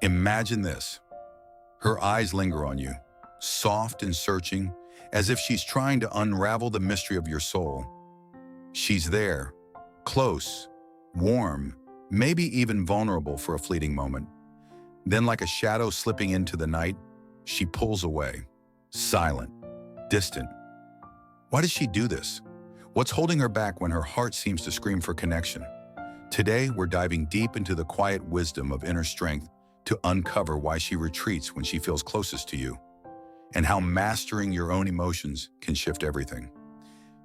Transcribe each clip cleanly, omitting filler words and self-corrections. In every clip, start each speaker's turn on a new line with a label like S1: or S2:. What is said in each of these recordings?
S1: Imagine this. Her eyes linger on you, soft and searching, as if she's trying to unravel the mystery of your soul. She's there, close, warm, maybe even vulnerable for a fleeting moment. Then, like a shadow slipping into the night, she pulls away, silent, distant. Why does she do this? What's holding her back when her heart seems to scream for connection? Today, we're diving deep into the quiet wisdom of inner strength to uncover why she retreats when she feels closest to you, and how mastering your own emotions can shift everything.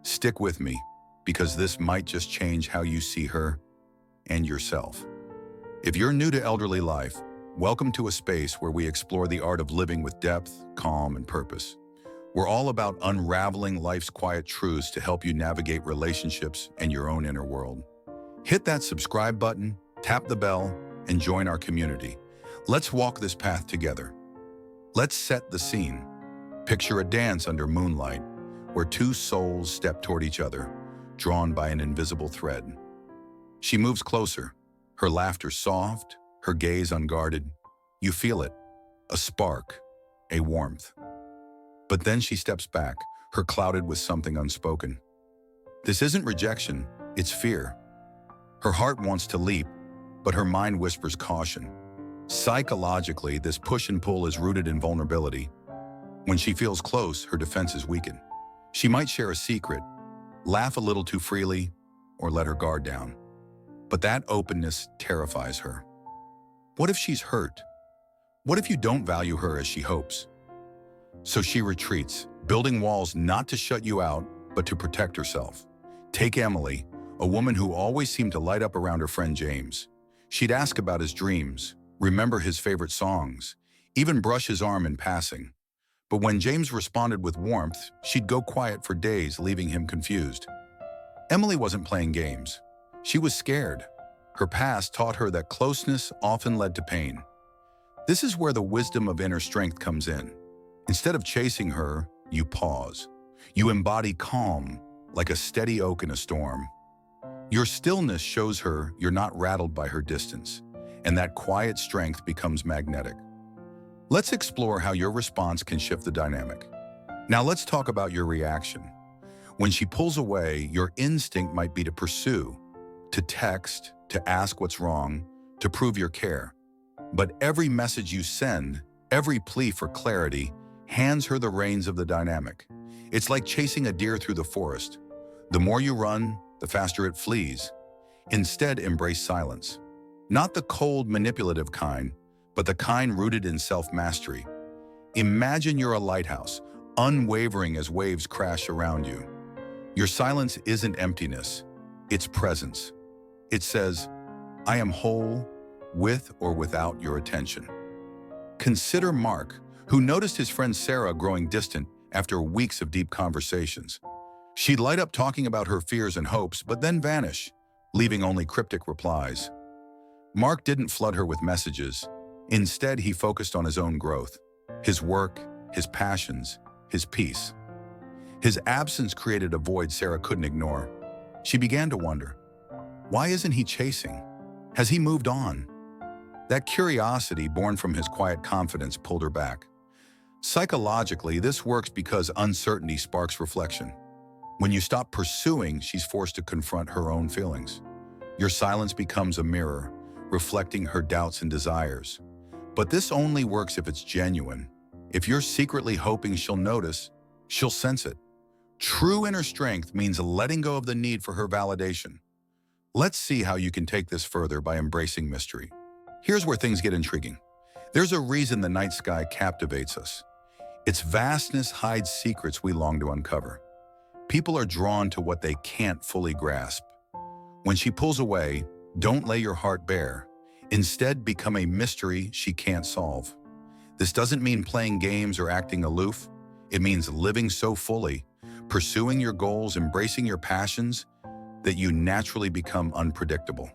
S1: Stick with me, because this might just change how you see her and yourself. If you're new to elderly life, welcome to a space where we explore the art of living with depth, calm, and purpose. We're all about unraveling life's quiet truths to help you navigate relationships and your own inner world. Hit that subscribe button, tap the bell, and join our community. Let's walk this path together. Let's set the scene. Picture a dance under moonlight, where two souls step toward each other, drawn by an invisible thread. She moves closer, her laughter soft, her gaze unguarded. You feel it, a spark, a warmth. But then she steps back, her clouded with something unspoken. This isn't rejection, it's fear. Her heart wants to leap, but her mind whispers caution. Psychologically, this push and pull is rooted in vulnerability. When she feels close, her defenses weaken. She might share a secret, laugh a little too freely, or let her guard down. But that openness terrifies her. What if she's hurt? What if you don't value her as she hopes? So she retreats, building walls not to shut you out, but to protect herself. Take Emily, a woman who always seemed to light up around her friend James. She'd ask about his dreams, remember his favorite songs, even brush his arm in passing. But when James responded with warmth, she'd go quiet for days, leaving him confused. Emily wasn't playing games. She was scared. Her past taught her that closeness often led to pain. This is where the wisdom of inner strength comes in. Instead of chasing her, you pause. You embody calm, like a steady oak in a storm. Your stillness shows her you're not rattled by her distance, and that quiet strength becomes magnetic. Let's explore how your response can shift the dynamic. Now let's talk about your reaction. When she pulls away, your instinct might be to pursue, to text, to ask what's wrong, to prove your care. But every message you send, every plea for clarity, hands her the reins of the dynamic. It's like chasing a deer through the forest. The more you run, the faster it flees. Instead, embrace silence. Not the cold, manipulative kind, but the kind rooted in self-mastery. Imagine you're a lighthouse, unwavering as waves crash around you. Your silence isn't emptiness, it's presence. It says, I am whole, with or without your attention. Consider Mark, who noticed his friend Sarah growing distant after weeks of deep conversations. She'd light up talking about her fears and hopes, but then vanish, leaving only cryptic replies. Mark didn't flood her with messages. Instead, he focused on his own growth, his work, his passions, his peace. His absence created a void Sarah couldn't ignore. She began to wonder, why isn't he chasing? Has he moved on? That curiosity, born from his quiet confidence, pulled her back. Psychologically, this works because uncertainty sparks reflection. When you stop pursuing, she's forced to confront her own feelings. Your silence becomes a mirror, reflecting her doubts and desires. But this only works if it's genuine. If you're secretly hoping she'll notice, she'll sense it. True inner strength means letting go of the need for her validation. Let's see how you can take this further by embracing mystery. Here's where things get intriguing. There's a reason the night sky captivates us. Its vastness hides secrets we long to uncover. People are drawn to what they can't fully grasp. When she pulls away, don't lay your heart bare. Instead, become a mystery she can't solve. This doesn't mean playing games or acting aloof. It means living so fully, pursuing your goals, embracing your passions, that you naturally become unpredictable.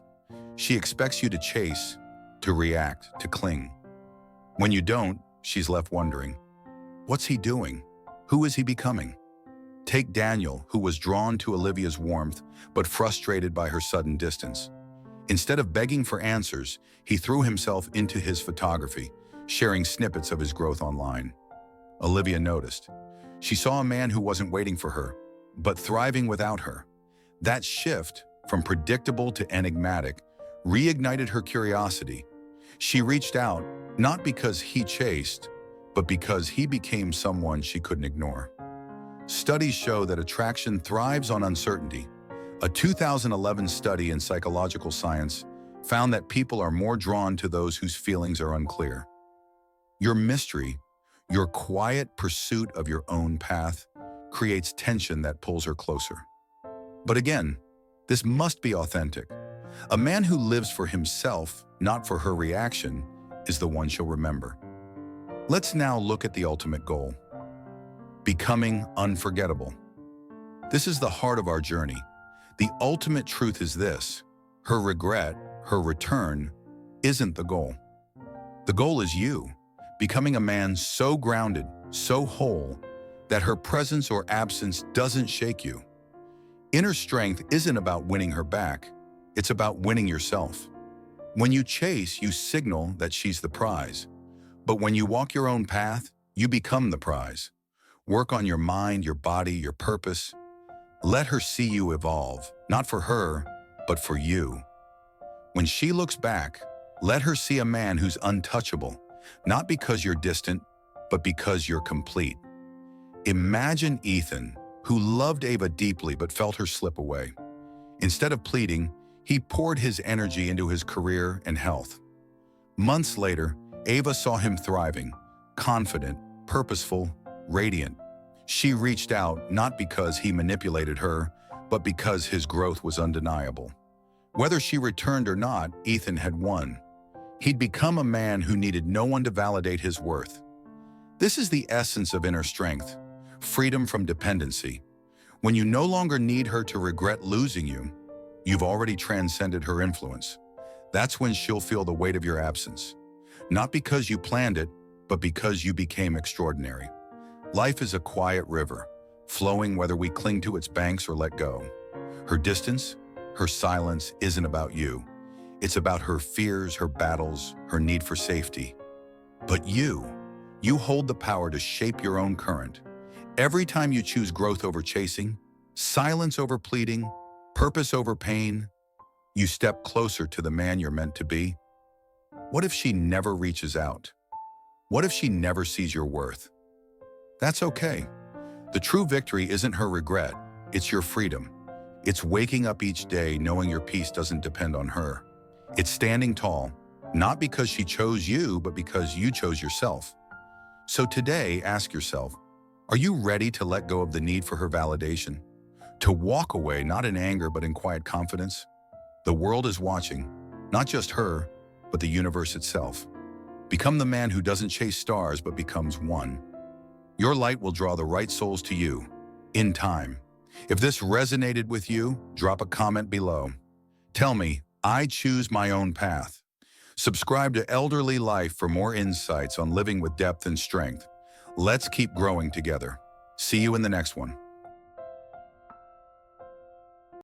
S1: She expects you to chase, to react, to cling. When you don't, she's left wondering, what's he doing? Who is he becoming? Take Daniel, who was drawn to Olivia's warmth, but frustrated by her sudden distance. Instead of begging for answers, he threw himself into his photography, sharing snippets of his growth online. Olivia noticed. She saw a man who wasn't waiting for her, but thriving without her. That shift, from predictable to enigmatic, reignited her curiosity. She reached out, not because he chased, but because he became someone she couldn't ignore. Studies show that attraction thrives on uncertainty. A 2011 study in psychological science found that people are more drawn to those whose feelings are unclear. Your mystery, your quiet pursuit of your own path, creates tension that pulls her closer. But again, this must be authentic. A man who lives for himself, not for her reaction, is the one she'll remember. Let's now look at the ultimate goal: becoming unforgettable. This is the heart of our journey. The ultimate truth is this: her regret, her return, isn't the goal. The goal is you, becoming a man so grounded, so whole, that her presence or absence doesn't shake you. Inner strength isn't about winning her back, it's about winning yourself. When you chase, you signal that she's the prize. But when you walk your own path, you become the prize. Work on your mind, your body, your purpose. Let her see you evolve, not for her, but for you. When she looks back, let her see a man who's untouchable, not because you're distant, but because you're complete. Imagine Ethan, who loved Ava deeply but felt her slip away. Instead of pleading, he poured his energy into his career and health. Months later, Ava saw him thriving, confident, purposeful, radiant. She reached out not because he manipulated her, but because his growth was undeniable. Whether she returned or not, Ethan had won. He'd become a man who needed no one to validate his worth. This is the essence of inner strength: freedom from dependency. When you no longer need her to regret losing you, you've already transcended her influence. That's when she'll feel the weight of your absence. Not because you planned it, but because you became extraordinary. Life is a quiet river, flowing whether we cling to its banks or let go. Her distance, her silence isn't about you. It's about her fears, her battles, her need for safety. But you hold the power to shape your own current. Every time you choose growth over chasing, silence over pleading, purpose over pain, you step closer to the man you're meant to be. What if she never reaches out? What if she never sees your worth? That's okay. The true victory isn't her regret, it's your freedom. It's waking up each day knowing your peace doesn't depend on her. It's standing tall, not because she chose you, but because you chose yourself. So today, ask yourself, are you ready to let go of the need for her validation? To walk away, not in anger, but in quiet confidence? The world is watching, not just her, but the universe itself. Become the man who doesn't chase stars, but becomes one. Your light will draw the right souls to you, in time. If this resonated with you, drop a comment below. Tell me, I choose my own path. Subscribe to Elderly Life for more insights on living with depth and strength. Let's keep growing together. See you in the next one.